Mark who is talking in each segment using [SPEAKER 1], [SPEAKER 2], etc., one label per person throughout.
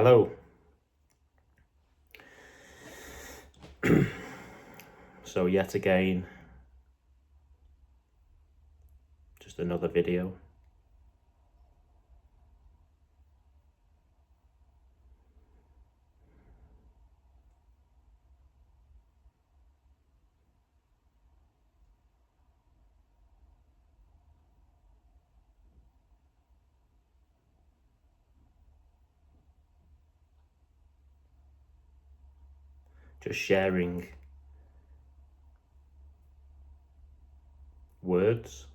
[SPEAKER 1] Hello. So yet again, just another video. Just sharing words,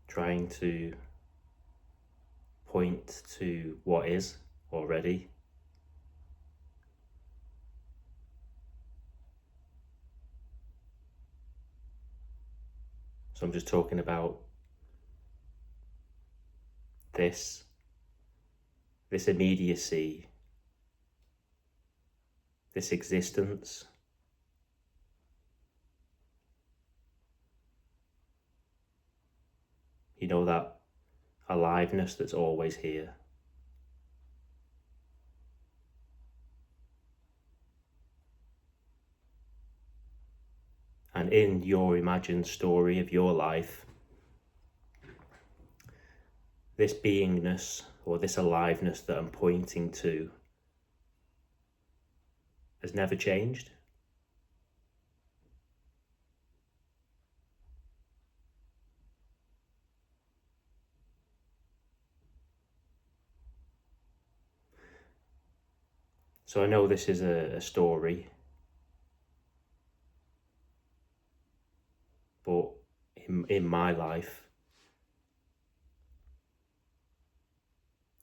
[SPEAKER 1] trying to point to what is already. So I'm just talking about this immediacy, this existence. You know, that aliveness that's always here. And in your imagined story of your life, this beingness or this aliveness that I'm pointing to has never changed. So I know this is a story, but in my life,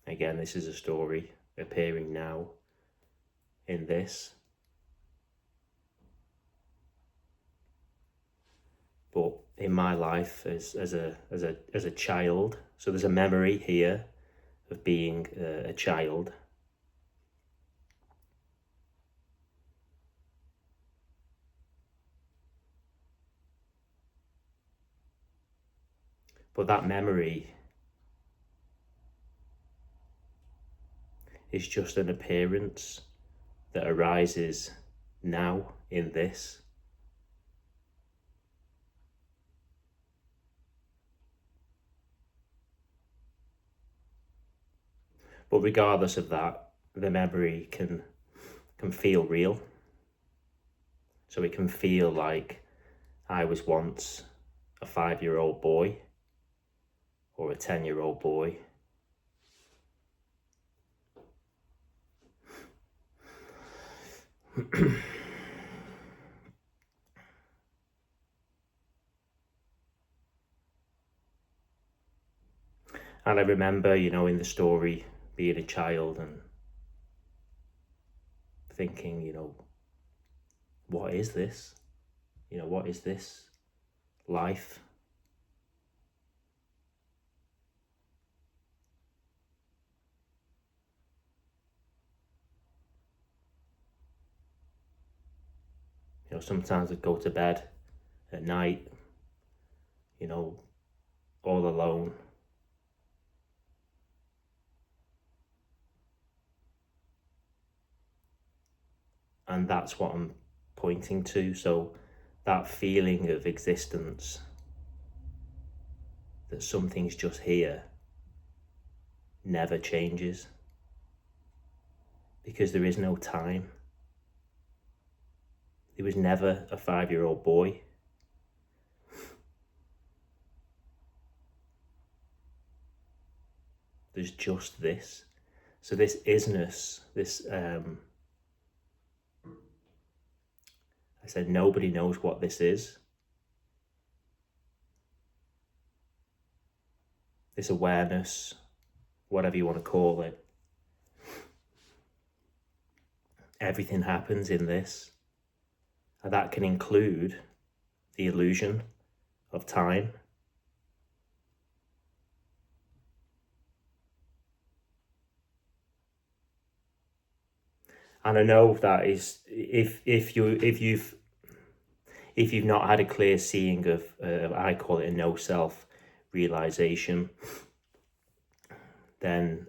[SPEAKER 1] again, this is a story appearing now in this. But in my life as a child, so there's a memory here of being a child. But that memory is just an appearance that arises now in this. But regardless of that, the memory can feel real. So it can feel like I was once a 5-year-old boy or a 10-year-old boy. And I remember, in the story, being a child and thinking, what is this? What is this life? Sometimes I'd go to bed at night, all alone. And that's what I'm pointing to. So that feeling of existence, that something's just here, never changes. Because there is no time. There was never a 5-year-old boy. There's just this. So this isness, this, I said nobody knows what this is. This awareness, whatever you want to call it. Everything happens in this. And that can include the illusion of time. And I know that is, if you've not had a clear seeing of, I call it a no self realization, then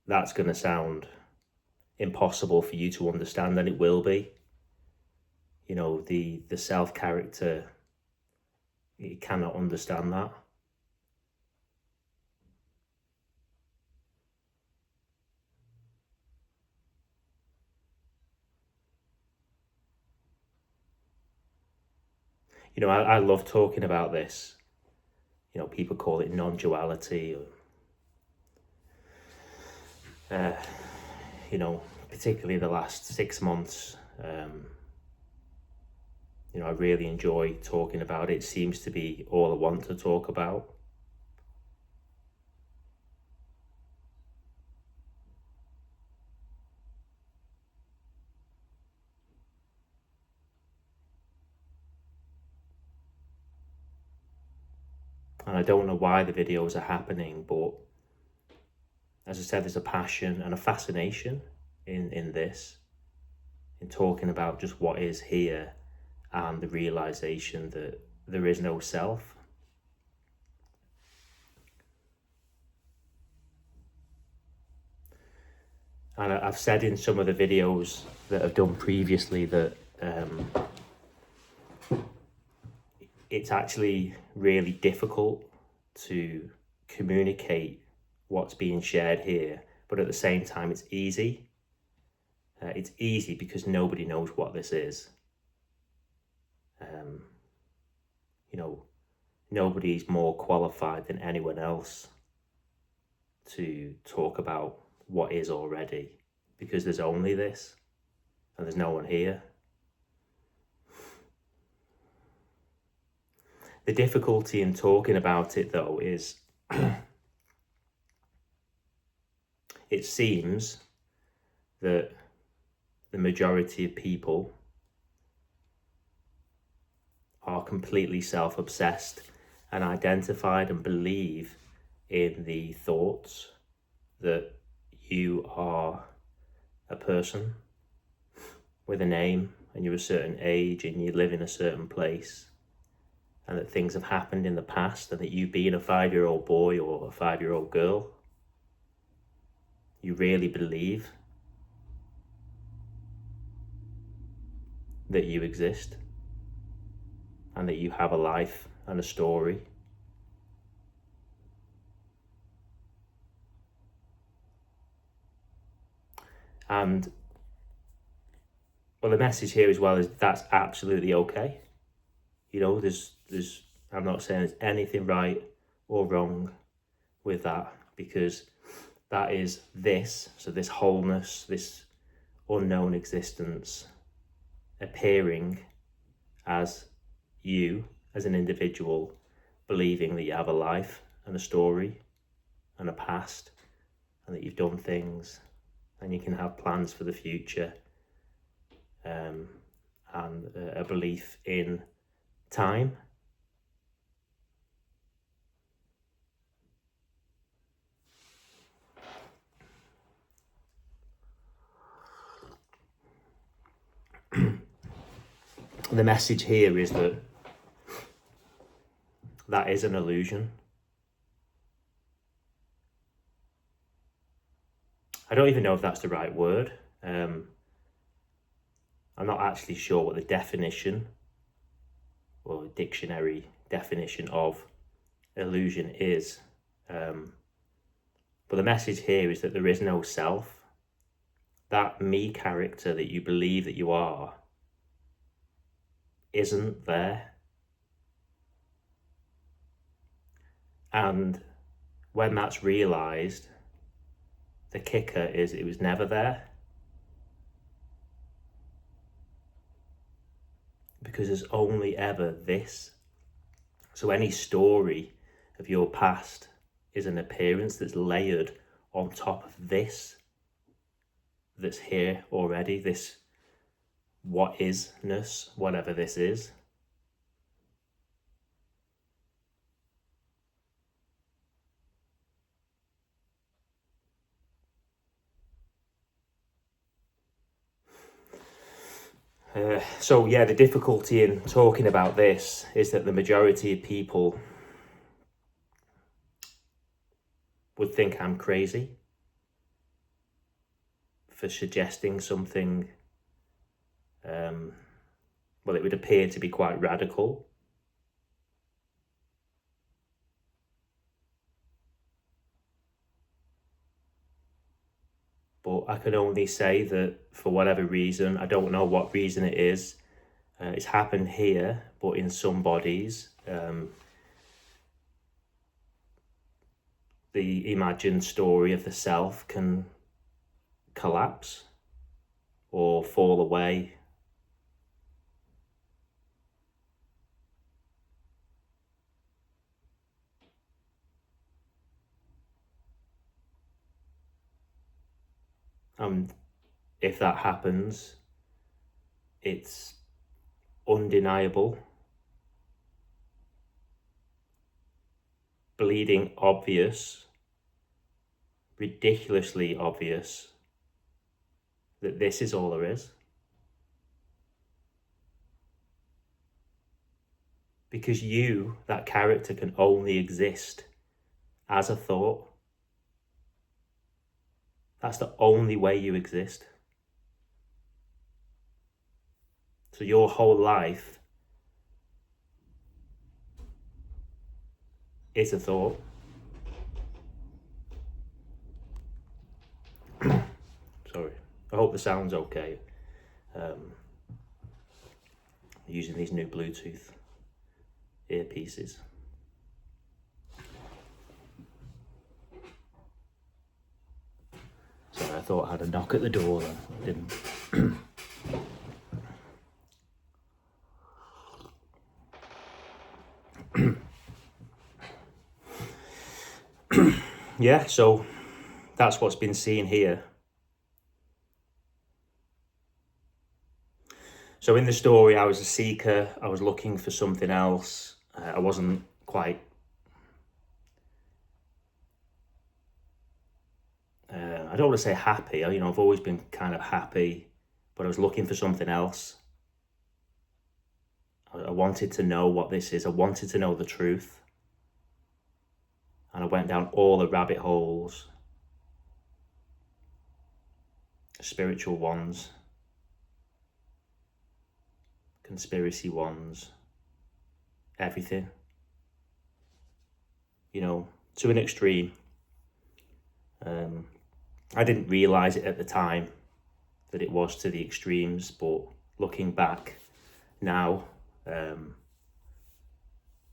[SPEAKER 1] that's going to sound impossible for you to understand, and it will be. You know, the self character, you cannot understand that. You know, I love talking about this. You know, people call it non-duality, or, you know, particularly the last 6 months. You know, I really enjoy talking about it. It seems to be all I want to talk about. And I don't know why the videos are happening, but as I said, there's a passion and a fascination in this, in talking about just what is here, and the realization that there is no self. And I've said in some of the videos that I've done previously that it's actually really difficult to communicate what's being shared here, but at the same time it's easy. It's easy because nobody knows what this is. You know, nobody's more qualified than anyone else to talk about what is already, because there's only this and there's no one here. The difficulty in talking about it, though, is it seems that the majority of people are completely self-obsessed and identified and believe in the thoughts that you are a person with a name, and you're a certain age, and you live in a certain place, and that things have happened in the past, and that you, being a 5-year-old boy or a 5-year-old girl, you really believe that you exist and that you have a life and a story. And well, the message here as well is that's absolutely okay. You know, I'm not saying there's anything right or wrong with that, because that is this. So this wholeness, this unknown existence appearing as you, as an individual, believing that you have a life and a story and a past, and that you've done things and you can have plans for the future, and a belief in time. The message here is that that is an illusion. I don't even know if that's the right word. I'm not actually sure what the definition or dictionary definition of illusion is. But the message here is that there is no self. That me character that you believe that you are isn't there. And when that's realized, the kicker is it was never there. Because there's only ever this. So any story of your past is an appearance that's layered on top of this that's here already, this what isness, whatever this is. So yeah, the difficulty in talking about this is that the majority of people would think I'm crazy. for suggesting something, well, it would appear to be quite radical. But I can only say that for whatever reason, I don't know what reason it is, it's happened here, but in some bodies, the imagined story of the self can collapse or fall away. If that happens, it's undeniable, bleeding obvious, ridiculously obvious that this is all there is. Because you, that character, can only exist as a thought. That's the only way you exist. So your whole life is a thought. Sorry, I hope the sound's okay. Using these new Bluetooth earpieces. Sorry, I thought I had a knock at the door then. I didn't. Yeah, so that's what's been seen here. So in the story, I was a seeker. I was looking for something else. I wasn't quite I don't want to say happy. You know, I've always been kind of happy, but I was looking for something else. I wanted to know what this is. I wanted to know the truth. And I went down all the rabbit holes, spiritual ones, conspiracy ones, everything. You know, to an extreme. I didn't realize it at the time that it was to the extremes, but looking back now,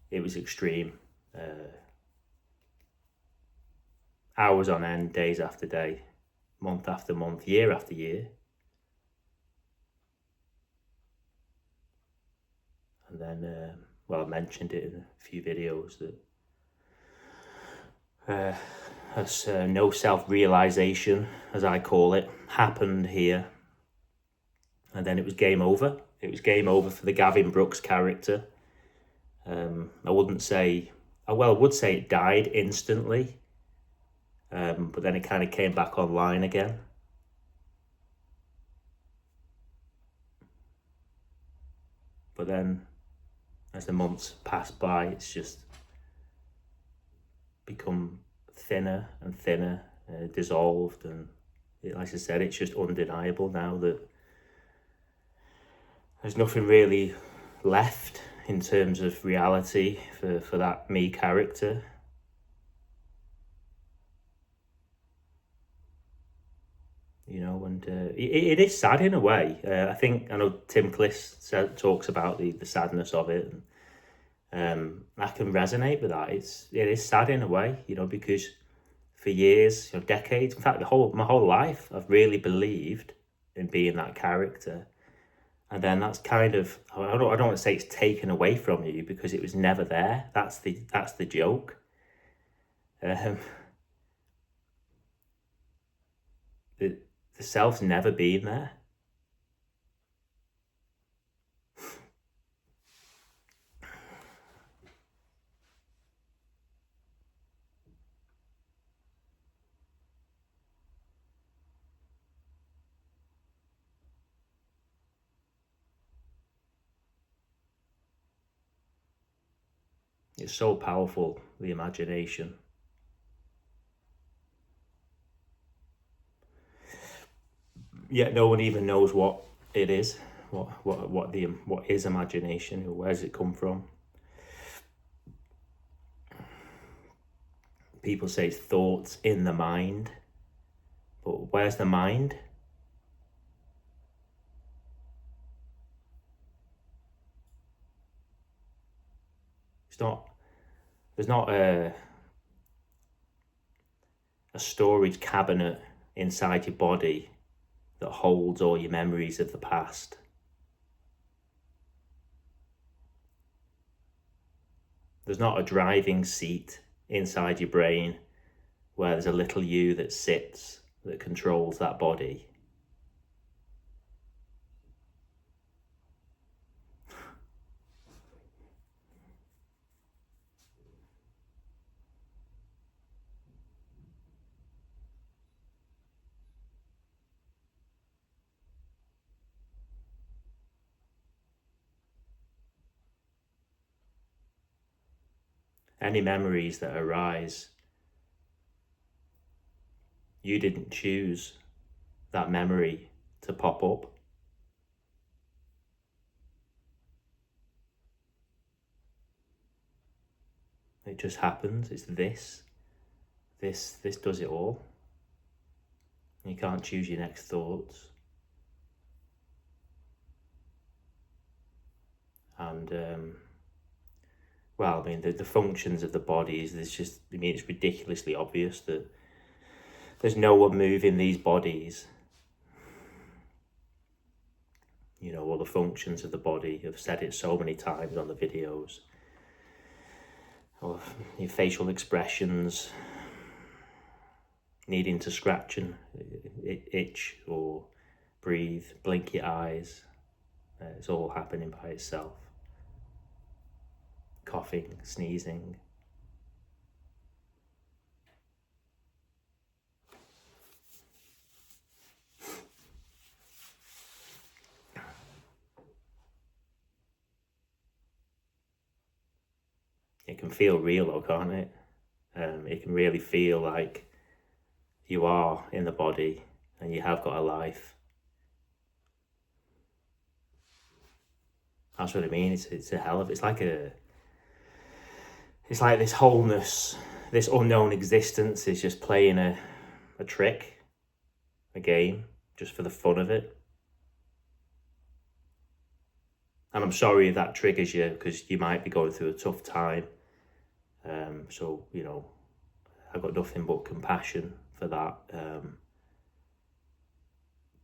[SPEAKER 1] it was extreme. Hours on end, days after day, month after month, year after year. And then, well, I mentioned it in a few videos that as no self-realization, as I call it, happened here. And then it was game over. It was game over for the Gavin Brooks character. I wouldn't say, well, I would say it died instantly. But then it kind of came back online again. But then, as the months pass by, it's just become thinner and thinner, dissolved, and like I said, it's just undeniable now that there's nothing really left in terms of reality for that me character. You know, and it is sad in a way. I know Tim Kliss talks about the sadness of it, and I can resonate with that. It is sad in a way, you know, because for years, you know, decades, in fact, my whole life, I've really believed in being that character, and then that's kind of, I don't want to say it's taken away from you, because it was never there. That's the joke. The self's never been there. It's so powerful, the imagination. yet no one even knows what it is. What is imagination, or where does it come from? People say it's thoughts in the mind, but where's the mind? There's not a storage cabinet inside your body that holds all your memories of the past. There's not a driving seat inside your brain where there's a little you that sits, that controls that body. Any memories that arise, you didn't choose that memory to pop up. It just happens. It's this does it all. You can't choose your next thoughts. And well, I mean, the functions of the body is, it's ridiculously obvious that there's no one moving these bodies. You know, all the functions of the body. I've said it so many times on the videos. Or your facial expressions, needing to scratch and itch or breathe, blink your eyes. It's all happening by itself. Coughing, sneezing. It can feel real though, can't it? It can really feel like you are in the body and you have got a life. That's what I mean. It's a hell of, it's like this wholeness, this unknown existence is just playing a trick, a game, just for the fun of it. And I'm sorry if that triggers you, because you might be going through a tough time. So, you know, I've got nothing but compassion for that.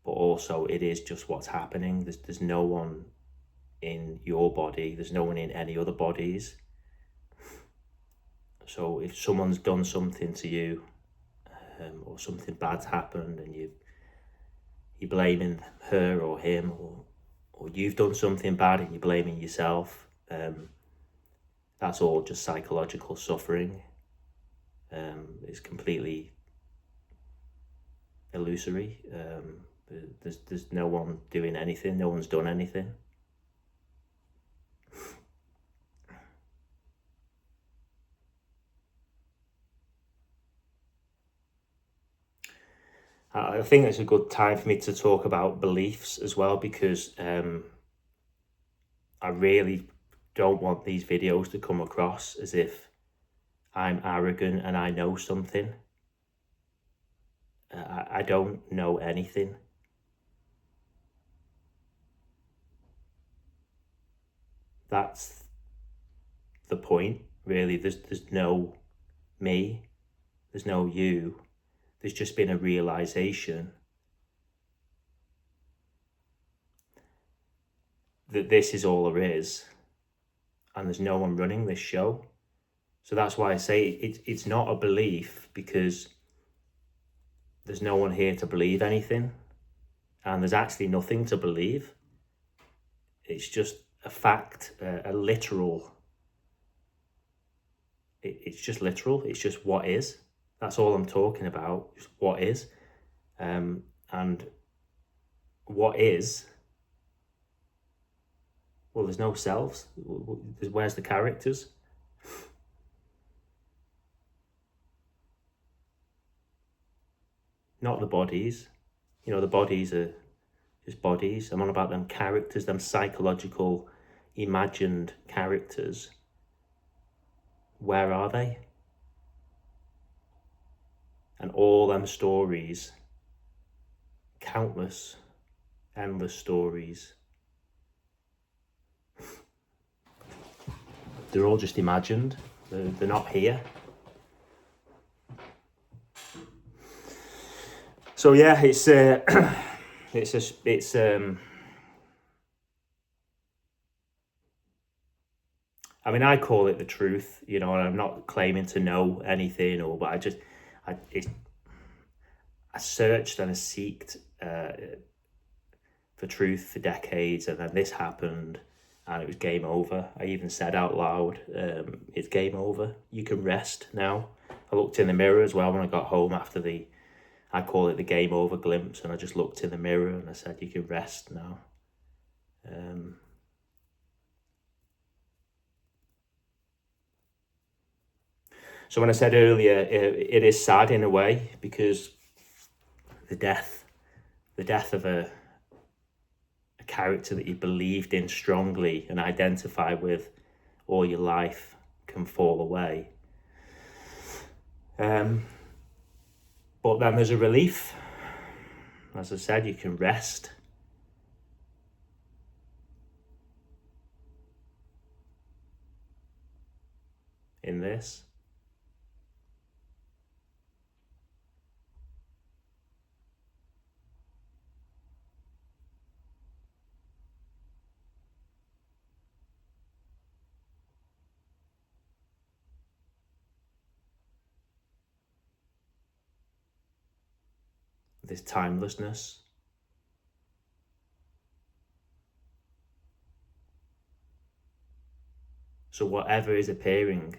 [SPEAKER 1] But also, it is just what's happening. There's no one in your body. There's no one in any other bodies. So if someone's done something to you, or something bad's happened, and you're blaming her or him, or you've done something bad and you're blaming yourself, that's all just psychological suffering. It's completely illusory. There's no one doing anything. No one's done anything. I think it's a good time for me to talk about beliefs as well, because I really don't want these videos to come across as if I'm arrogant and I know something. I don't know anything. That's the point, really. There's no me, there's no you. There's just been a realization that this is all there is, and there's no one running this show. So that's why I say it's not a belief, because there's no one here to believe anything, and there's actually nothing to believe. It's just a fact, a literal. It's just literal. It's just what is. That's all I'm talking about. Just what is, and what is. Well, there's no selves. Where's the characters? Not the bodies. You know, the bodies are as bodies. I'm on about them characters, them psychological, imagined characters. Where are they? And all them stories, countless, endless stories, they're all just imagined. They're not here. So yeah, it's I mean, I call it the truth, you know, and I'm not claiming to know anything, but I searched and I seeked for truth for decades, and then this happened, and it was game over. I even said out loud, it's game over. You can rest now. I looked in the mirror as well when I got home after I call it the game over glimpse, and I just looked in the mirror and I said, you can rest now. So when I said earlier, it is sad in a way, because the death of a character that you believed in strongly and identified with all your life can fall away. But then there's a relief. As I said, you can rest. In this. This timelessness. So whatever is appearing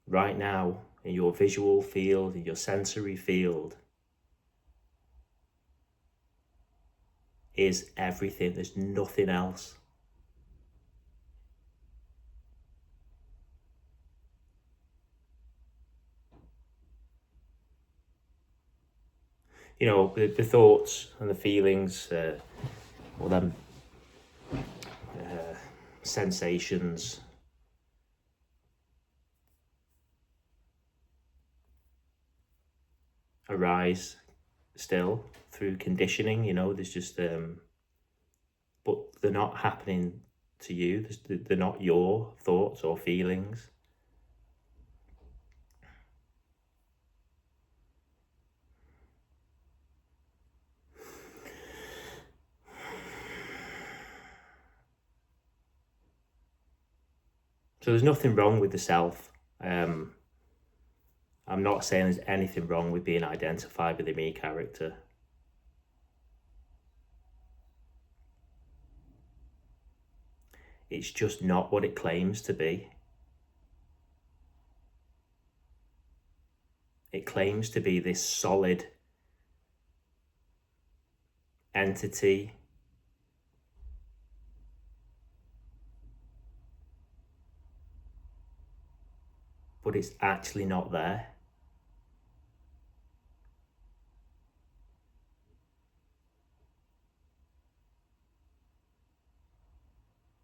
[SPEAKER 1] right now in your visual field, in your sensory field, is everything. There's nothing else. You know, the thoughts and the feelings, or them sensations, arise still through conditioning. You know, there's just but they're not happening to you. They're not your thoughts or feelings. So there's nothing wrong with the self. I'm not saying there's anything wrong with being identified with the me character. It's just not what it claims to be. It claims to be this solid entity, but it's actually not there.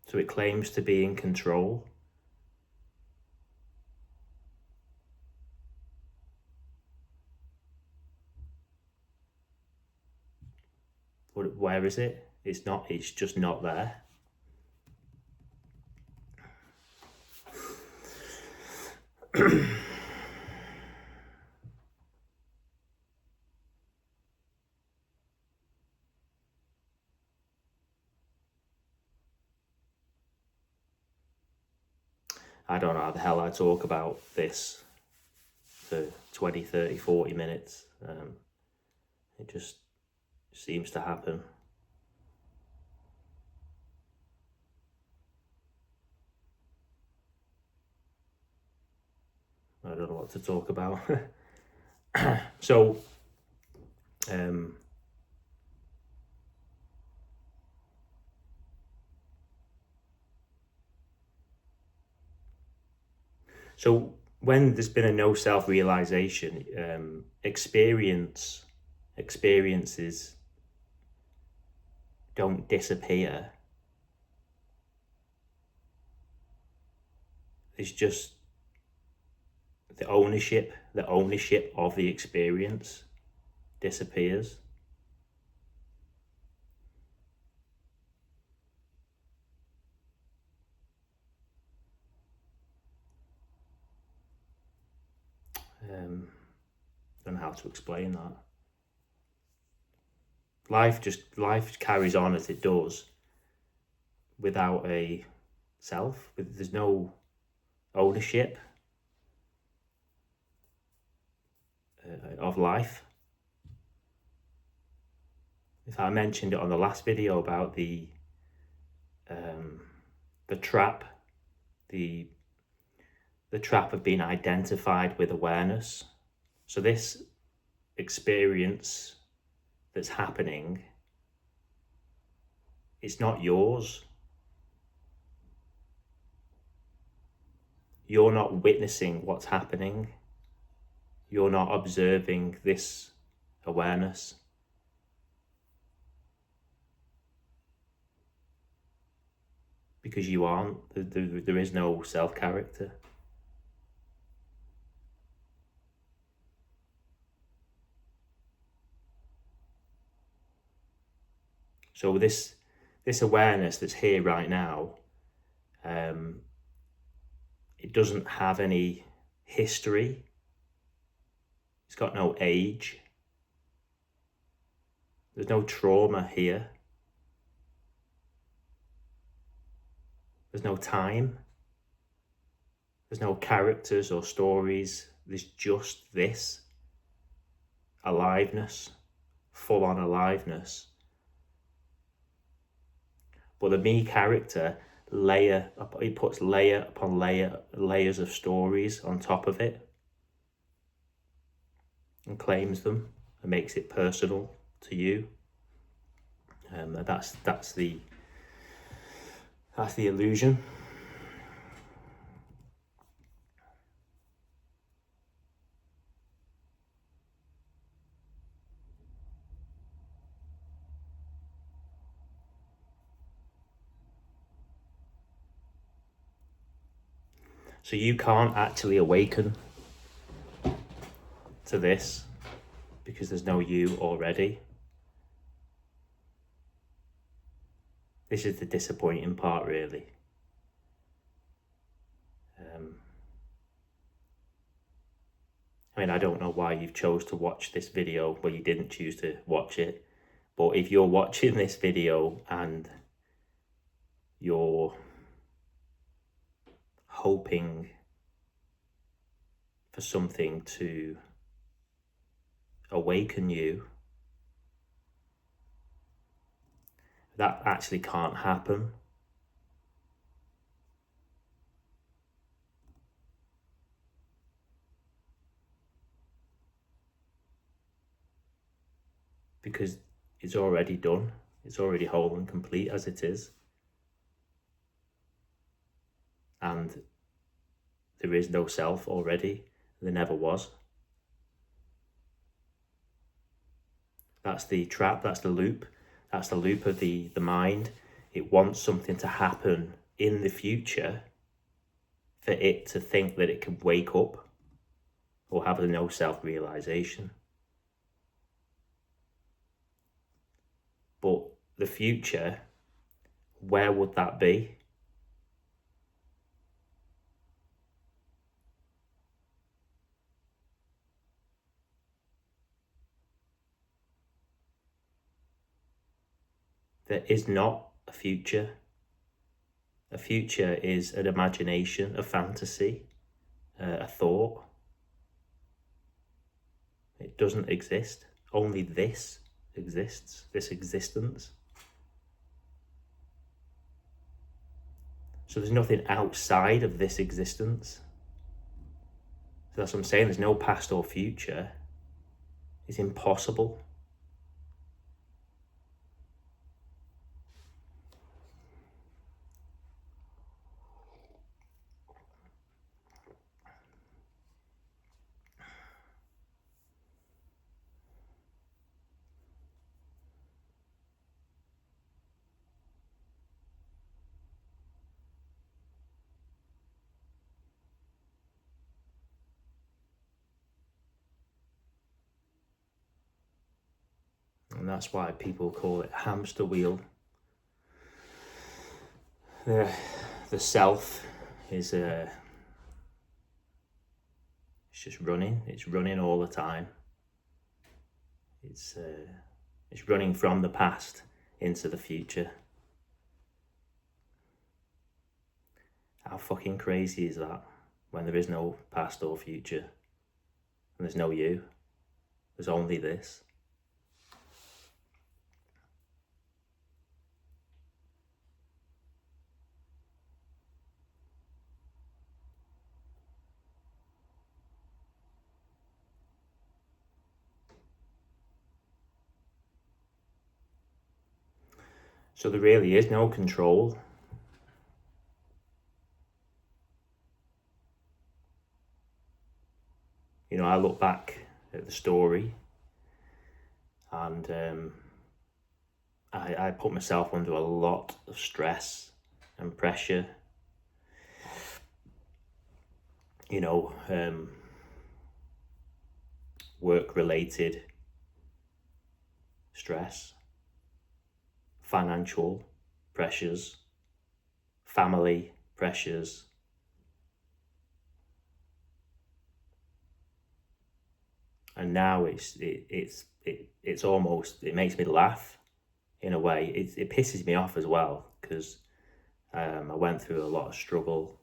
[SPEAKER 1] So it claims to be in control. But where is it? It's not, it's just not there. I don't know how the hell I talk about this for 20, 30, 40 minutes. It just seems to happen. I don't know what to talk about. So, so when there's been a no self-realization, experiences don't disappear. It's just the ownership of the experience disappears. I don't know how to explain that. Life carries on as it does without a self. There's no ownership of life. If I mentioned it on the last video about the trap, the trap of being identified with awareness. So this experience that's happening, it's not yours. You're not witnessing what's happening. You're not observing this awareness. Because you aren't. There is no self-character. So this awareness that's here right now, it doesn't have any history. It's got no age. There's no trauma here. There's no time. There's no characters or stories. There's just this aliveness, full-on aliveness. But the me character, he puts layer upon layer, layers of stories on top of it, and claims them and makes it personal to you. That's the illusion. So you can't actually awaken to this because there's no you already. This is the disappointing part, really. I mean, I don't know why you've chose to watch this video. Well, you didn't choose to watch it. But if you're watching this video and you're hoping for something to awaken you, that actually can't happen. Because it's already done. It's already whole and complete as it is. And there is no self already. There never was. That's the trap, that's the loop. That's the loop of the mind. It wants something to happen in the future for it to think that it can wake up or have a no self-realization. But the future, where would that be? There is not a future. A future is an imagination, a fantasy, a thought. It doesn't exist. Only this exists, this existence. So there's nothing outside of this existence. So that's what I'm saying, there's no past or future. It's impossible. And that's why people call it hamster wheel. The self is it's just running. It's running all the time. It's running from the past into the future. How fucking crazy is that? When there is no past or future, and there's no you. There's only this. So there really is no control. You know, I look back at the story and I put myself under a lot of stress and pressure. You know, work-related stress, financial pressures, family pressures. And now it's almost, it makes me laugh in a way. It pisses me off as well, because I went through a lot of struggle.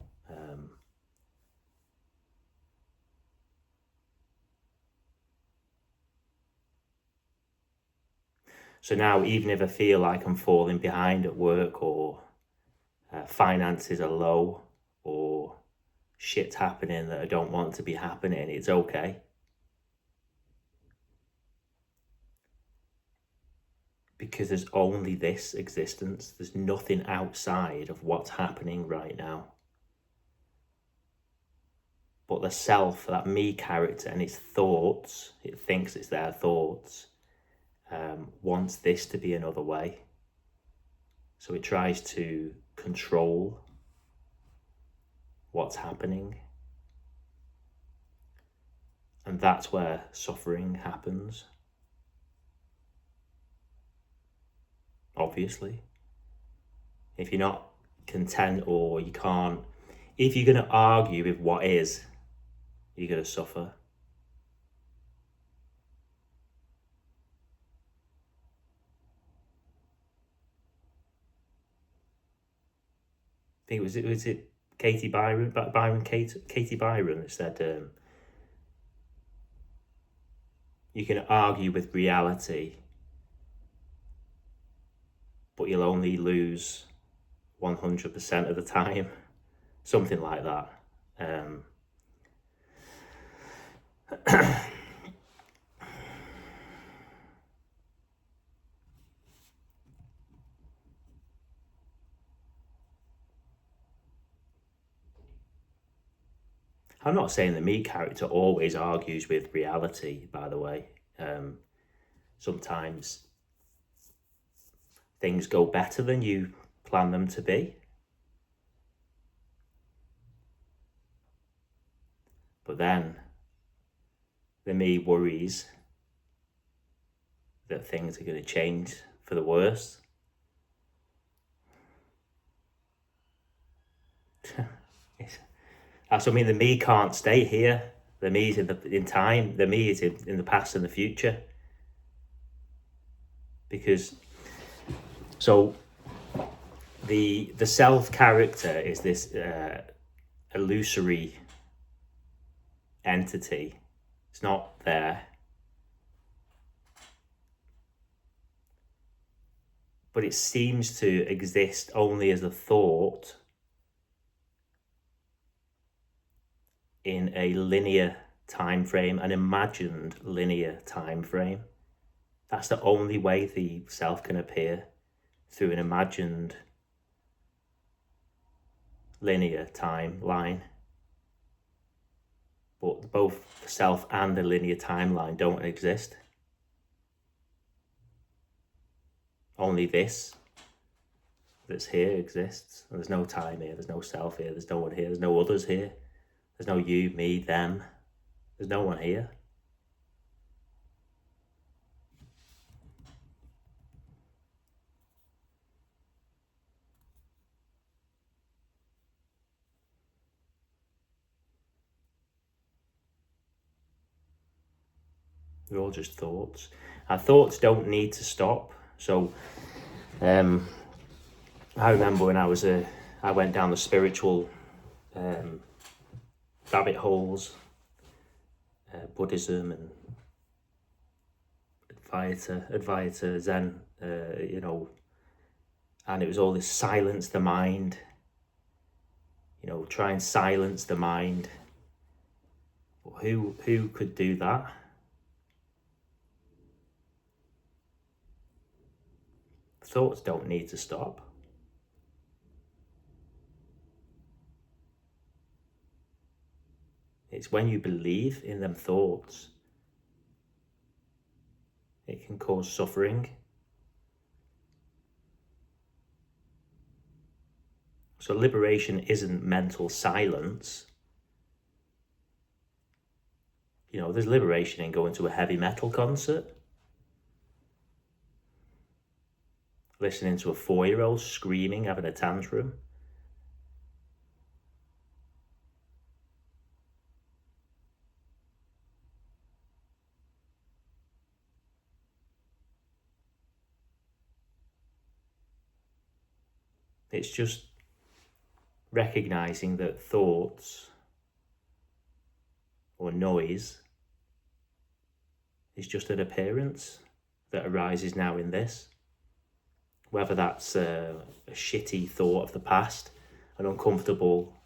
[SPEAKER 1] So now, even if I feel like I'm falling behind at work, or finances are low, or shit's happening that I don't want to be happening, it's okay. Because there's only this existence. There's nothing outside of what's happening right now. But the self, that me character and its thoughts, it thinks it's their thoughts, wants this to be another way. So it tries to control what's happening. And that's where suffering happens. Obviously. If you're not content, or you can't, if you're going to argue with what is, you're going to suffer. I think was it Katie Byron that said, you can argue with reality, but you'll only lose 100% of the time. Something like that. I'm not saying the me character always argues with reality, by the way. Sometimes things go better than you plan them to be. But then the me worries that things are going to change for the worse. That's what I mean. The me can't stay here. The me is in time. The me is in the past and the future. Because so the self character is this illusory entity. It's not there. But it seems to exist only as a thought in a linear time frame, an imagined linear time frame. That's the only way the self can appear, through an imagined linear timeline. But both the self and the linear timeline don't exist. Only this that's here exists. And there's no time here, there's no self here, there's no one here, there's no others here. There's no you, me, them. There's no one here. They're all just thoughts. Our thoughts don't need to stop. So I remember when I went down the spiritual rabbit holes, Buddhism and Advaita Zen, and it was all this silence the mind, try and silence the mind. Who could do that? Thoughts don't need to stop. It's when you believe in them thoughts, it can cause suffering. So liberation isn't mental silence. There's liberation in going to a heavy metal concert, listening to a 4-year-old screaming, having a tantrum. It's just recognizing that thoughts or noise is just an appearance that arises now in this. Whether that's a shitty thought of the past, an uncomfortable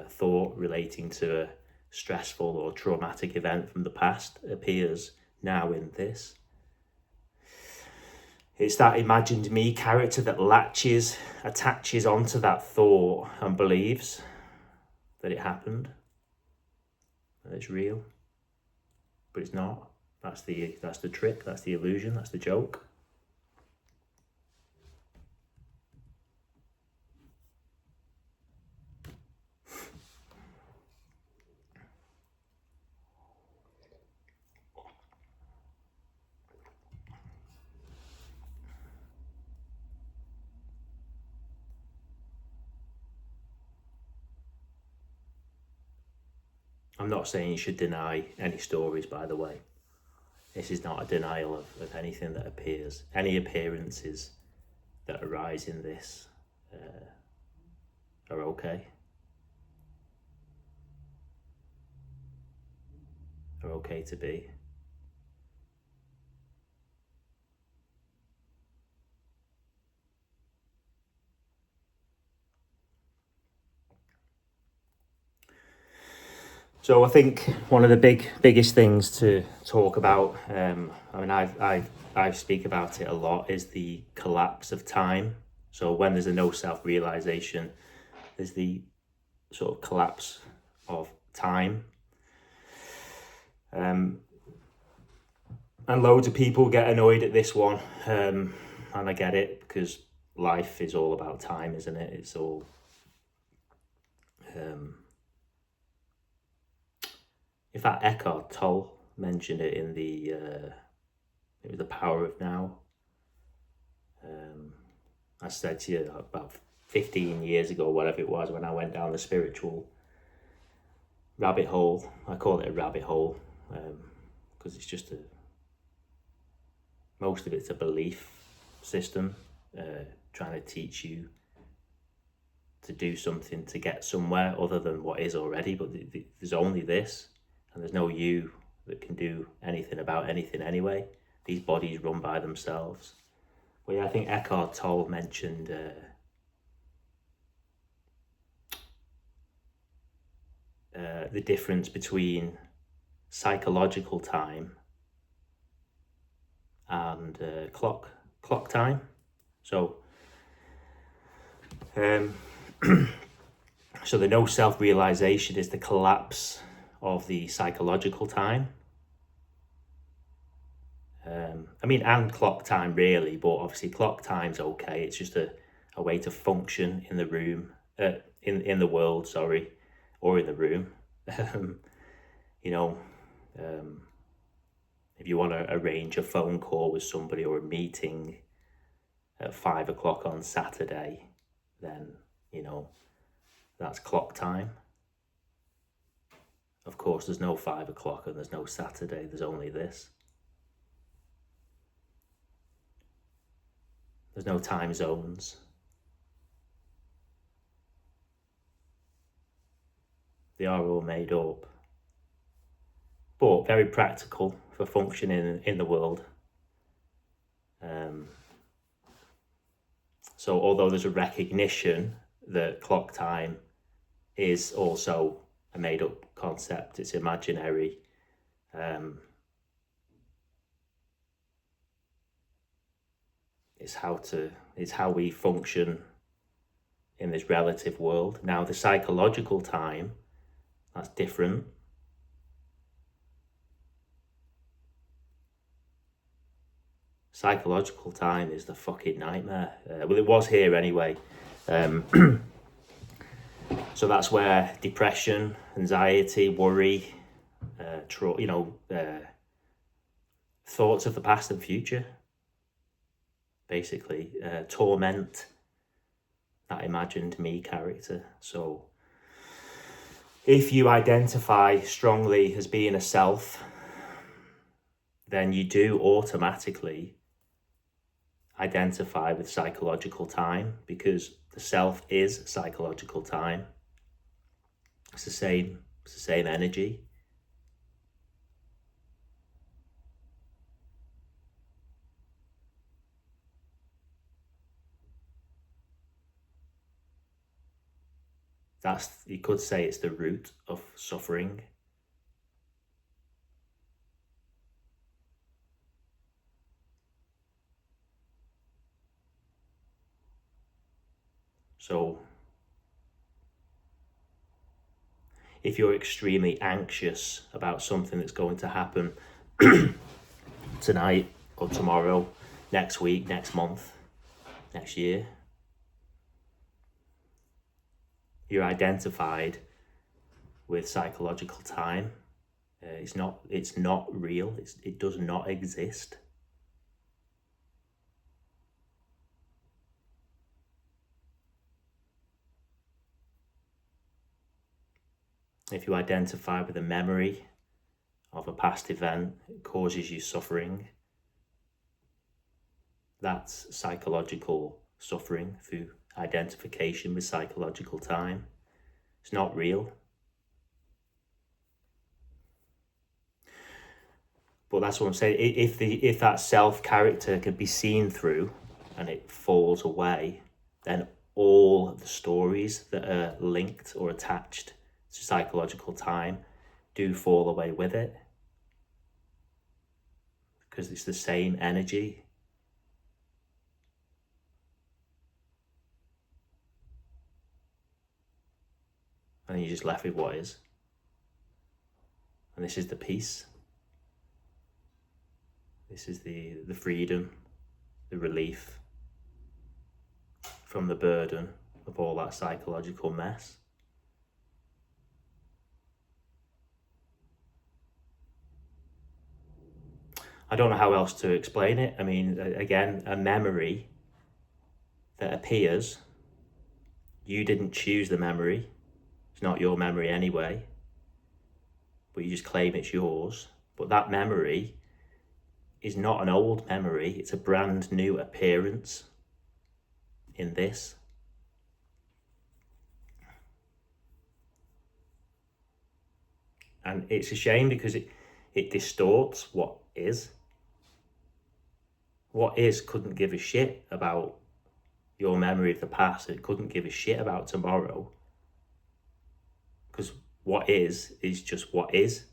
[SPEAKER 1] thought relating to a stressful or traumatic event from the past appears now in this. It's that imagined me character that attaches onto that thought and believes that it happened, that it's real, but it's not. That's the trick, that's the illusion, that's the joke. I'm not saying you should deny any stories, by the way. This is not a denial of anything that appears. Any appearances that arise in this are okay. Are okay to be. So I think one of the biggest things to talk about, I speak about it a lot, is the collapse of time. So when there's a no self-realization, there's the sort of collapse of time. And loads of people get annoyed at this one, and I get it, because life is all about time, isn't it? It's all in fact, Eckhart Tolle mentioned it in it was The Power of Now. I said to you about 15 years ago, whatever it was, when I went down the spiritual rabbit hole. I call it a rabbit hole because it's just most of it's a belief system trying to teach you to do something to get somewhere other than what is already, but there's only this. And there's no you that can do anything about anything anyway. These bodies run by themselves. Well, yeah, I think Eckhart Tolle mentioned the difference between psychological time and clock time. So, so the no self-realization is the collapse of the psychological time. And clock time really, but obviously clock time's okay. It's just a way to function in the room, in the world, sorry, or in the room. If you want to arrange a phone call with somebody or a meeting at 5 o'clock on Saturday, then, that's clock time. Of course, there's no 5 o'clock and there's no Saturday, there's only this. There's no time zones. They are all made up, but very practical for functioning in the world. So although there's a recognition that clock time is also a made up concept, it's imaginary, it's how we function in this relative world. Now the psychological time, that's different. Psychological time is the fucking nightmare. Well, it was here anyway. So that's where depression, anxiety, worry, thoughts of the past and future, basically, torment that imagined me character. So if you identify strongly as being a self, then you do automatically identify with psychological time, because the self is psychological time. It's the same energy. You could say it's the root of suffering. So if you're extremely anxious about something that's going to happen tonight or tomorrow, next week, next month, next year, you're identified with psychological time. It's not real. It does not exist. If you identify with a memory of a past event, it causes you suffering. That's psychological suffering through identification with psychological time. It's not real. But that's what I'm saying. If that self character can be seen through and it falls away, then all the stories that are linked or attached to psychological time do fall away with it, because it's the same energy. And you're just left with what is. And this is the peace. This is the freedom, the relief from the burden of all that psychological mess. I don't know how else to explain it. I mean, again, a memory that appears, you didn't choose the memory. It's not your memory anyway, but you just claim it's yours. But that memory is not an old memory. It's a brand new appearance in this. And it's a shame because it distorts what is. What is couldn't give a shit about your memory of the past. It couldn't give a shit about tomorrow. Because what is just what is.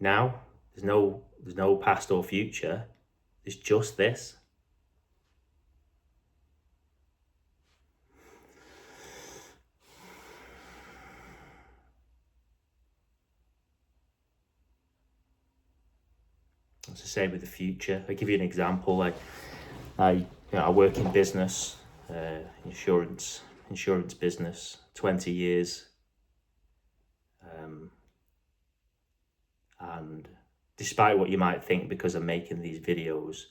[SPEAKER 1] Now, there's no past or future. There's just this. It's the same with the future. I'll give you an example. I work in business, insurance business, 20 years. And despite what you might think, because I'm making these videos,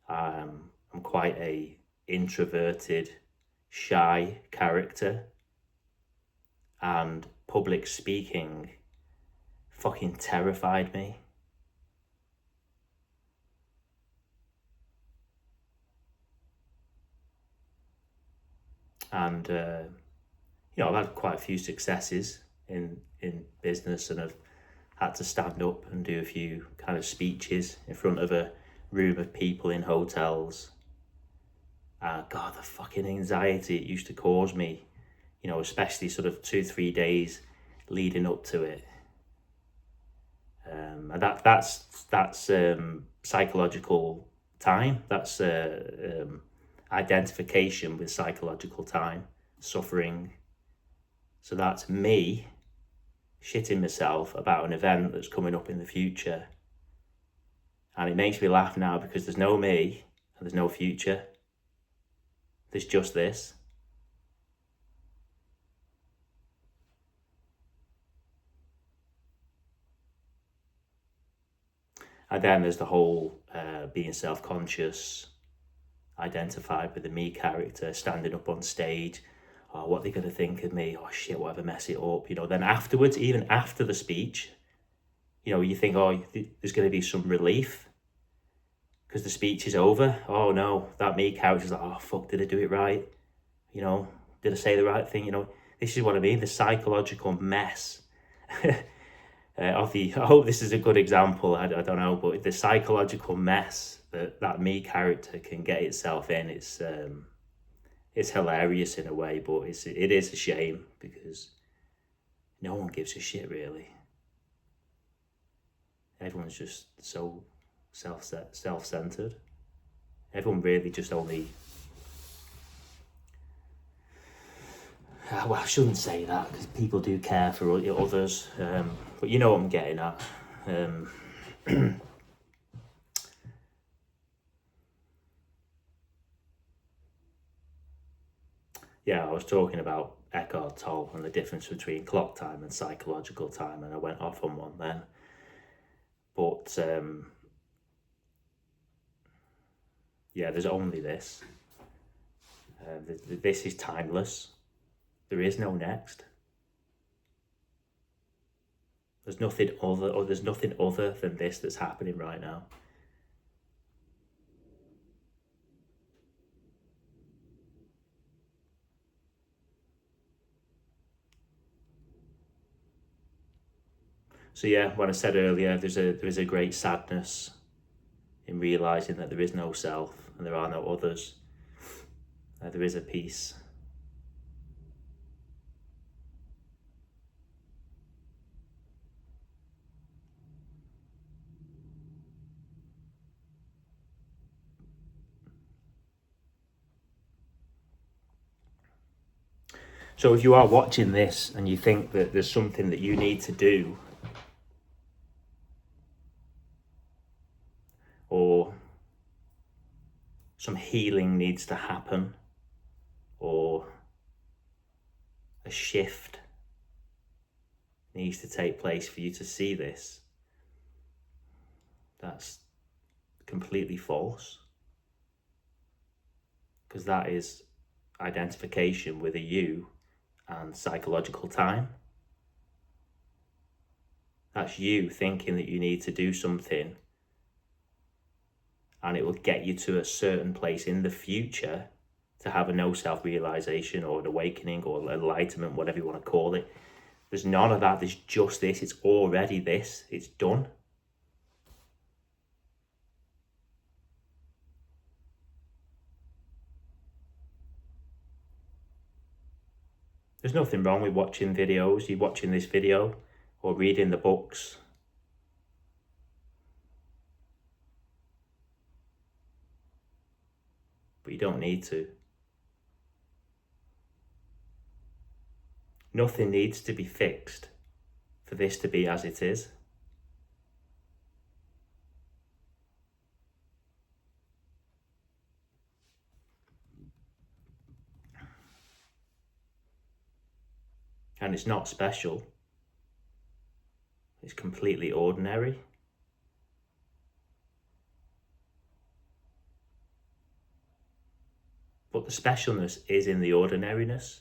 [SPEAKER 1] I'm quite a introverted, shy character. And public speaking fucking terrified me. And I've had quite a few successes in business, and I've had to stand up and do a few kind of speeches in front of a room of people in hotels. God, the fucking anxiety it used to cause me, especially sort of 2-3 days leading up to it. And that's psychological time. That's identification with psychological time, suffering. So that's me shitting myself about an event that's coming up in the future. And it makes me laugh now because there's no me and there's no future. There's just this. And then there's the whole being self-conscious, identified with the me character, standing up on stage. Oh, what are they going to think of me? Oh shit, whatever, mess it up. Then afterwards, even after the speech, you think, oh, there's going to be some relief because the speech is over. Oh no, that me character's like, oh fuck, did I do it right? Did I say the right thing? This is what I mean, the psychological mess. I hope this is a good example. I don't know, but the psychological mess that me character can get itself in, it's hilarious in a way, but it is a shame because no one gives a shit really. Everyone's just so self-centered. Everyone really just only. Well, I shouldn't say that because people do care for others, but you know what I'm getting at. Yeah, I was talking about Eckhart Tolle and the difference between clock time and psychological time, and I went off on one then. But yeah, there's only this. This is timeless. There is no next. There's nothing other than this that's happening right now. So yeah, when I said earlier, there is a great sadness in realizing that there is no self and there are no others. There is a peace. So if you are watching this and you think that there's something that you need to do, or some healing needs to happen, or a shift needs to take place for you to see this, that's completely false. Because that is identification with a you and psychological time. That's you thinking that you need to do something and it will get you to a certain place in the future to have a no self-realization or an awakening or enlightenment, whatever you want to call it. There's none of that. There's just this. It's already this. It's done. There's nothing wrong with watching videos. You're watching this video or reading the books. But you don't need to. Nothing needs to be fixed for this to be as it is. And it's not special. It's completely ordinary. But the specialness is in the ordinariness.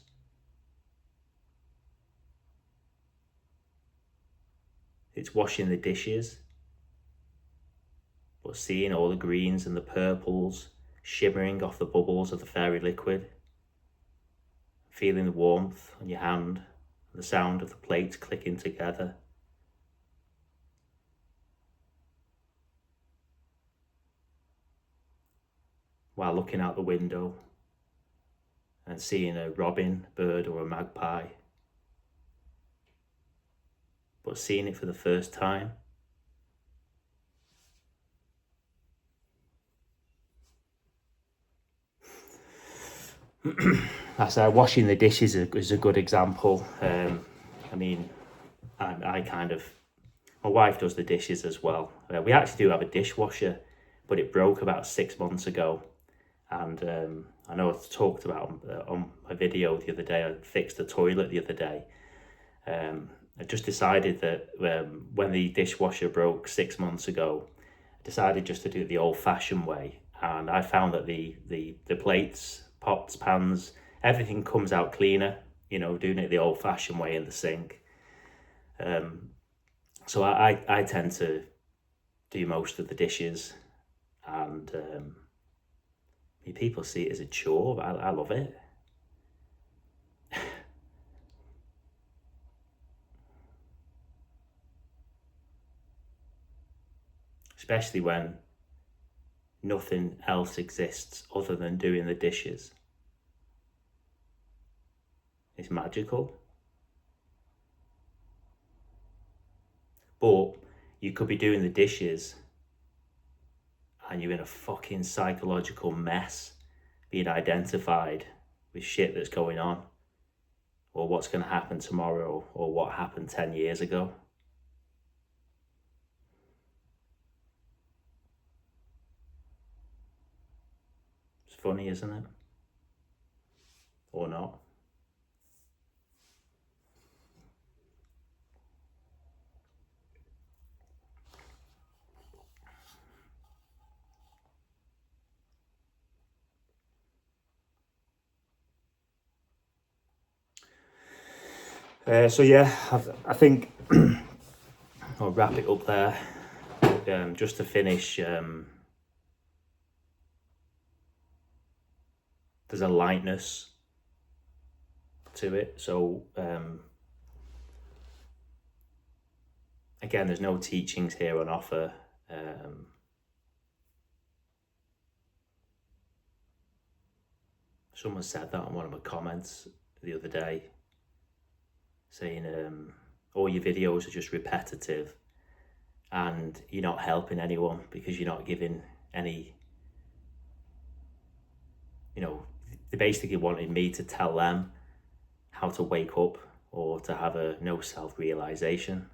[SPEAKER 1] It's washing the dishes, but seeing all the greens and the purples shimmering off the bubbles of the fairy liquid. feeling the warmth on your hand, the sound of the plates clicking together. While looking out the window and seeing a robin, bird or a magpie, but seeing it for the first time. I said washing the dishes is a good example. I mean, I kind of, my wife does the dishes as well. We actually do have a dishwasher, but it broke about 6 months ago. And I know I talked about on my video the other day, I fixed the toilet the other day. I just decided that when the dishwasher broke 6 months ago, I decided just to do it the old-fashioned way. And I found that the plates, pots, pans, everything comes out cleaner, you know, doing it the old-fashioned way in the sink. So I tend to do most of the dishes, and people see it as a chore, but I love it. Especially when nothing else exists other than doing the dishes. It's magical. But you could be doing the dishes and you're in a fucking psychological mess, being identified with shit that's going on, or what's going to happen tomorrow, or what happened 10 years ago. It's funny, isn't it? Or not? So yeah, I think I'll wrap it up there. Just to finish, there's a lightness to it. So again, there's no teachings here on offer. Someone said that on one of my comments the other day, saying all your videos are just repetitive and you're not helping anyone because you're not giving any, you know, they basically wanted me to tell them how to wake up or to have a no self-realization.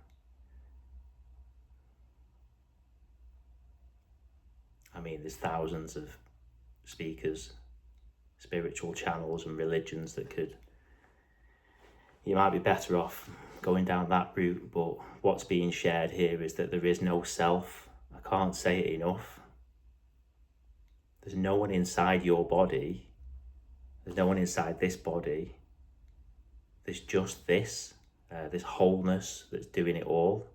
[SPEAKER 1] I mean, there's thousands of speakers, spiritual channels and religions that could, you might be better off going down that route, but what's being shared here is that there is no self. I can't say it enough. There's no one inside your body. There's no one inside this body. There's just this wholeness that's doing it all.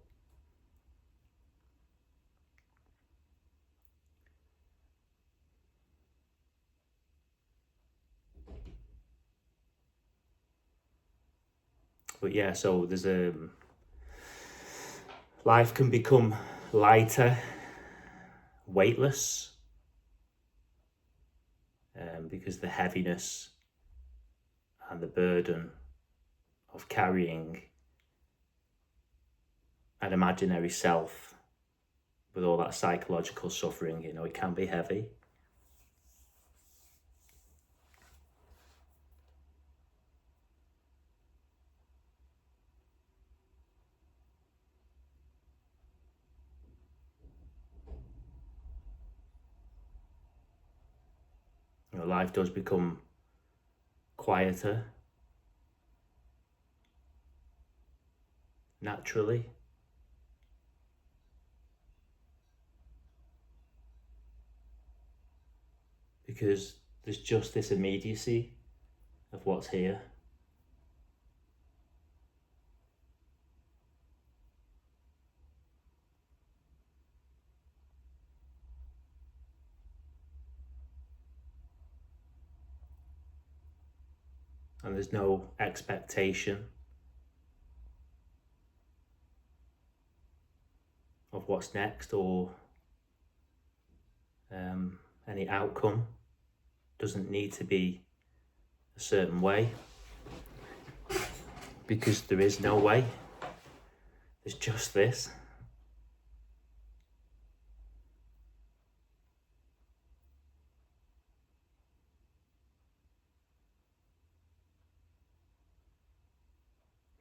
[SPEAKER 1] But yeah, so there's life can become lighter, weightless, because the heaviness and the burden of carrying an imaginary self with all that psychological suffering, you know, it can be heavy. You know, life does become quieter naturally. Because there's just this immediacy of what's here. and there's no expectation of what's next, or any outcome doesn't need to be a certain way, because there is no way. There's just this.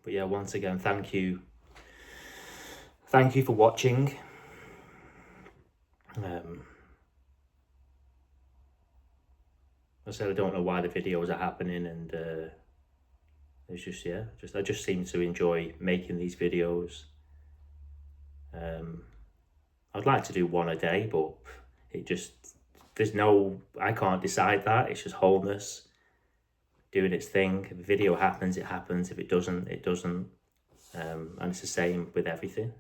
[SPEAKER 1] But yeah, once again, thank you. Thank you for watching. I said I don't know why the videos are happening, and it's just, yeah, I just seem to enjoy making these videos. I'd like to do one a day, but it just, I can't decide that. It's just wholeness doing its thing. If a video happens, it happens. If it doesn't, it doesn't. And it's the same with everything.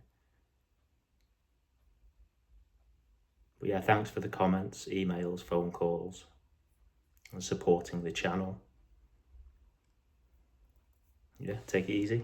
[SPEAKER 1] But yeah, thanks for the comments, emails, phone calls, and supporting the channel. Yeah, take it easy.